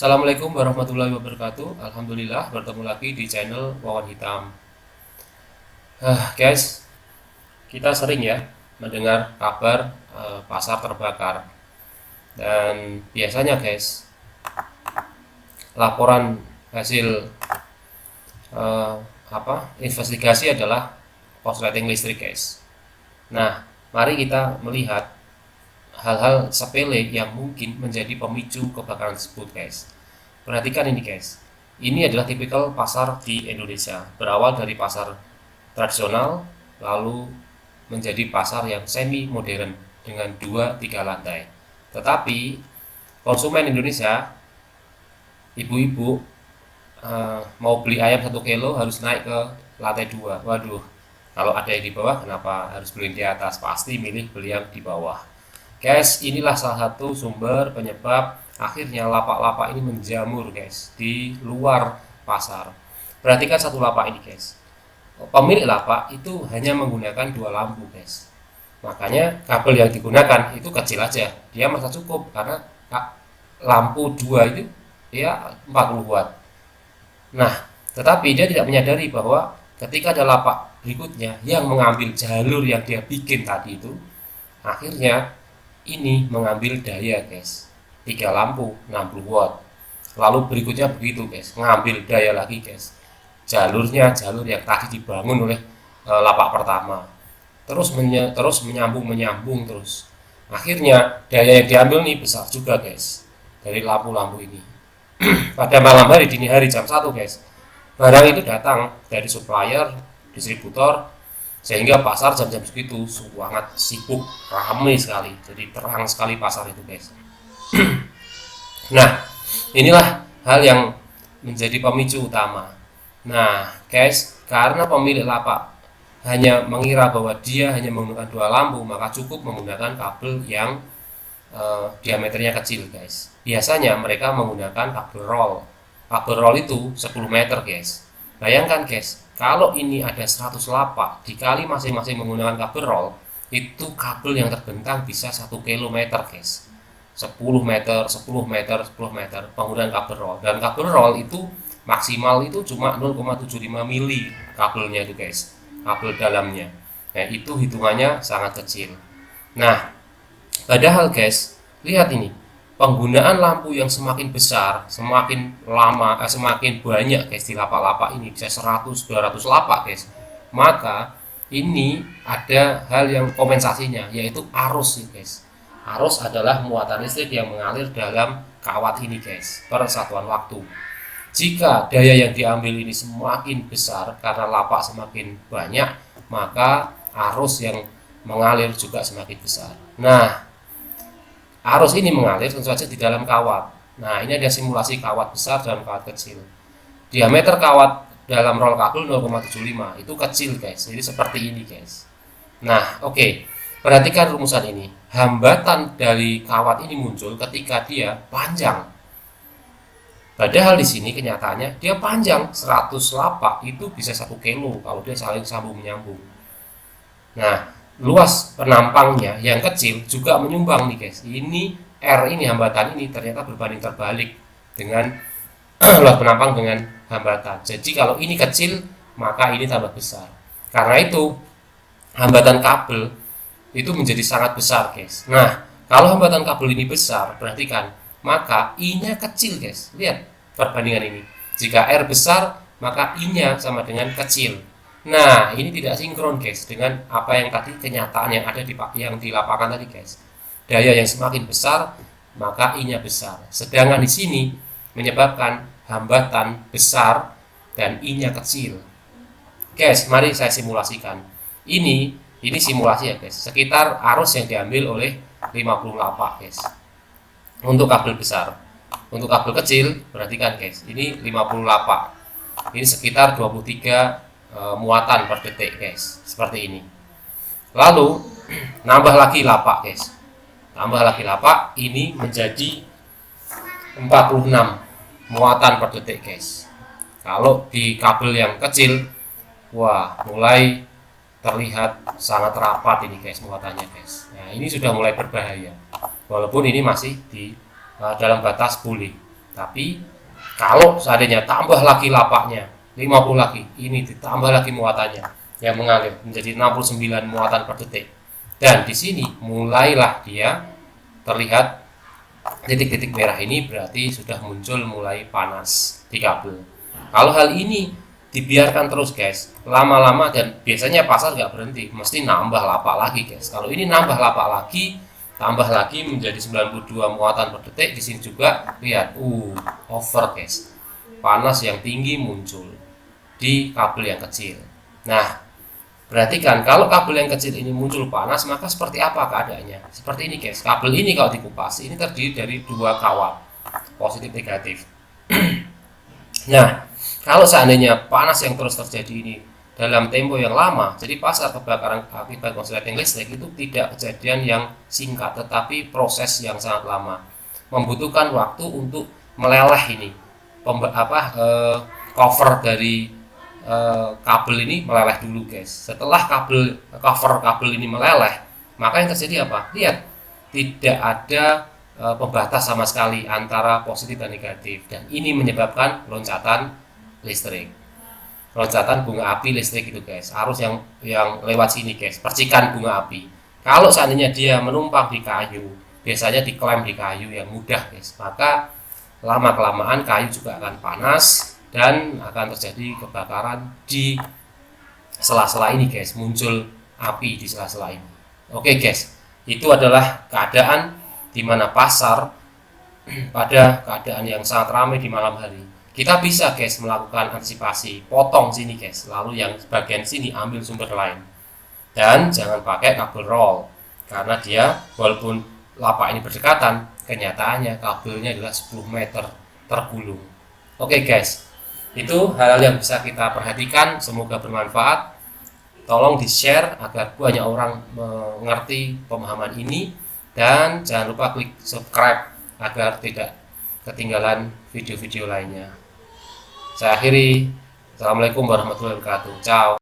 Assalamualaikum warahmatullahi wabarakatuh. Alhamdulillah bertemu lagi di channel Wawan Hitam. Guys, kita sering ya mendengar kabar pasar terbakar. Dan biasanya guys, laporan hasil eh, investigasi adalah korsleting listrik guys. Nah, mari kita melihat hal-hal sepele yang mungkin menjadi pemicu kebakaran tersebut guys. Perhatikan ini guys. Ini adalah tipikal pasar di Indonesia. Berawal dari pasar tradisional lalu menjadi pasar yang semi modern dengan 2-3 lantai. Tetapi konsumen Indonesia, ibu-ibu mau beli ayam 1 kilo harus naik ke lantai 2. Waduh, kalau ada yang di bawah kenapa harus beli di atas? Pasti milih beli yang di bawah. Guys, inilah salah satu sumber penyebab akhirnya lapak-lapak ini menjamur guys di luar pasar. Perhatikan satu lapak ini guys. Pemilik lapak itu hanya menggunakan 2 lampu guys. Makanya kabel yang digunakan itu kecil aja. Dia merasa cukup karena lampu 2 itu ya 40 watt. Nah, tetapi dia tidak menyadari bahwa ketika ada lapak berikutnya yang mengambil jalur yang dia bikin tadi itu, akhirnya ini mengambil daya guys, 3 lampu 60 watt. Lalu berikutnya begitu guys, mengambil daya lagi guys, jalurnya jalur yang tadi dibangun oleh lapak pertama, terus menyambung terus. Akhirnya daya yang diambil nih besar juga guys dari lampu-lampu ini. Pada malam hari, dini hari jam 1 guys, barang itu datang dari supplier, distributor, sehingga pasar jam-jam segitu sangat sibuk, ramai sekali, jadi terang sekali pasar itu guys. Nah, inilah hal yang menjadi pemicu utama. Nah guys, karena pemilik lapak hanya mengira bahwa dia hanya menggunakan 2 lampu, maka cukup menggunakan kabel yang diameternya kecil guys. Biasanya mereka menggunakan kabel roll. Kabel roll itu 10 meter guys. Bayangkan guys, kalau ini ada 100 lapak dikali masing-masing menggunakan kabel roll, itu kabel yang terbentang bisa 1 kilometer guys. 10 meter, 10 meter, 10 meter penggunaan kabel roll. Dan kabel roll itu maksimal itu cuma 0,75 mili kabelnya itu guys, kabel dalamnya. Nah, itu hitungannya sangat kecil. Nah, padahal guys, lihat ini, penggunaan lampu yang semakin besar, semakin lama, semakin banyak guys di lapak-lapak ini, bisa 100-200 lapak guys. Maka ini ada hal yang kompensasinya, yaitu arus nih guys. Arus adalah muatan listrik yang mengalir dalam kawat ini guys, per satuan waktu. Jika daya yang diambil ini semakin besar karena lapak semakin banyak, maka arus yang mengalir juga semakin besar. Nah, arus ini mengalir tentu saja di dalam kawat. Nah, ini ada simulasi kawat besar dan kawat kecil. Diameter kawat dalam roll kabel 0,75, itu kecil guys. Jadi seperti ini guys. Nah, oke. Perhatikan rumusan ini. Hambatan dari kawat ini muncul ketika dia panjang. Padahal di sini kenyataannya dia panjang 100 lapak itu bisa 1 kilo kalau dia saling sambung menyambung. Nah, luas penampangnya yang kecil juga menyumbang nih guys. Ini R ini, hambatan ini ternyata berbanding terbalik dengan luas penampang dengan hambatan. Jadi kalau ini kecil maka ini tambah besar. Karena itu hambatan kabel itu menjadi sangat besar guys. Nah, kalau hambatan kabel ini besar, perhatikan, maka I-nya kecil guys. Lihat perbandingan ini. Jika R besar, maka I-nya sama dengan kecil. Nah, ini tidak sinkron guys dengan apa yang tadi kenyataan yang ada di lapangan tadi guys. Daya yang semakin besar, maka I-nya besar. Sedangkan di sini menyebabkan hambatan besar dan I-nya kecil. Guys, mari saya simulasikan. Ini simulasi ya guys. Sekitar arus yang diambil oleh 50 lapak guys. Untuk kabel besar. Untuk kabel kecil, perhatikan guys. Ini 50 lapak. Ini sekitar 23 muatan per detik guys, seperti ini. Lalu nambah lagi lapak guys, tambah lagi lapak, ini menjadi 46 muatan per detik guys. Kalau di kabel yang kecil, wah mulai terlihat sangat rapat ini guys muatannya guys. Nah, ini sudah mulai berbahaya, walaupun ini masih di dalam batas boleh, Tapi kalau seandainya tambah lagi lapaknya 50 lagi, ini ditambah lagi muatannya yang mengalir menjadi 69 muatan per detik. Dan di sini mulailah dia terlihat titik-titik merah ini, berarti sudah muncul mulai panas di kabel. Kalau hal ini dibiarkan terus guys, lama-lama, dan biasanya pasar nggak berhenti, mesti nambah lapak lagi guys. Kalau ini nambah lapak lagi, tambah lagi menjadi 92 muatan per detik. Di sini juga lihat, over guys, panas yang tinggi muncul di kabel yang kecil. Nah, perhatikan, kalau kabel yang kecil ini muncul panas, maka seperti apa keadaannya? Seperti ini guys, kabel ini kalau dikupas, ini terdiri dari dua kawat, positif negatif. Nah, kalau seandainya panas yang terus terjadi ini dalam tempo yang lama, jadi pasar kebakaran akibat korsleting listrik itu tidak kejadian yang singkat, tetapi proses yang sangat lama, membutuhkan waktu untuk meleleh ini, cover dari kabel ini meleleh dulu guys. Setelah cover kabel ini meleleh, maka yang terjadi apa? Lihat, tidak ada pembatas sama sekali antara positif dan negatif, dan ini menyebabkan loncatan listrik, loncatan bunga api listrik itu guys. Arus yang lewat sini guys, percikan bunga api. Kalau seandainya dia menumpang di kayu, biasanya diklem di kayu yang mudah guys, maka lama kelamaan kayu juga akan panas dan akan terjadi kebakaran di sela-sela ini guys, muncul api di sela-sela ini. Oke guys, itu adalah keadaan di mana pasar pada keadaan yang sangat ramai di malam hari. Kita bisa guys melakukan antisipasi, potong sini guys, lalu yang bagian sini ambil sumber lain, dan jangan pakai kabel roll, karena dia walaupun lapak ini berdekatan, kenyataannya kabelnya adalah 10 meter tergulung. Oke guys, itu hal-hal yang bisa kita perhatikan, semoga bermanfaat. Tolong di-share agar banyak orang mengerti pemahaman ini, dan jangan lupa klik subscribe agar tidak ketinggalan video-video lainnya. Saya akhiri. Assalamualaikum warahmatullahi wabarakatuh. Ciao.